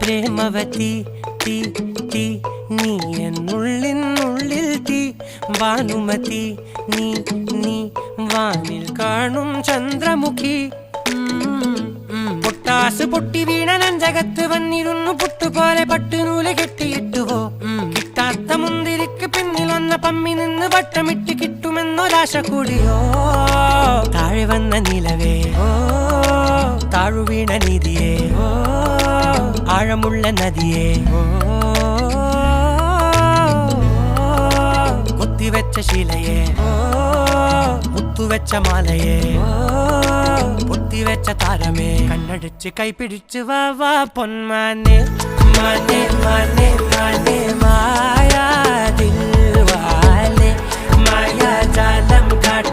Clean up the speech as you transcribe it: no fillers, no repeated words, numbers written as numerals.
പ്രേമവതി തീ തീ നീ എന്നുള്ളിൽ തീ ഭാനുമതി നീ നീ വാനിൽ കാണും ചന്ദ്രമുഖി പൊട്ടാസ് പൊട്ടി വീണ നെഞ്ചകത്ത് വന്നിരുന്നു പുട്ടുപോലെ പട്ടുനൂല് കെട്ടിയിട്ടുവോ കിട്ടാത്ത മുന്തിരിക്ക് പിന്നിൽ വന്ന പമ്മി നിന്ന് വട്ടമിട്ട് കിട്ടുമെന്നൊരാശ കൂടിയോ താഴെ വന്ന നിലവേ താഴു വീണ നിധിയേ ആഴമുള്ള നദിയേ കൊത്തിവെച്ച ശിലയേ മുത്തുവെച്ച മാലയേ പൊത്തിവെച്ച താരമേ കണ്ണടിച്ച് കൈപിടിച്ച് വാ വാ പൊന്മാനെ മാനെ മാനെ മാനെ മായാ ദിൽവാലെ മായാ ജാലം കാട്ടി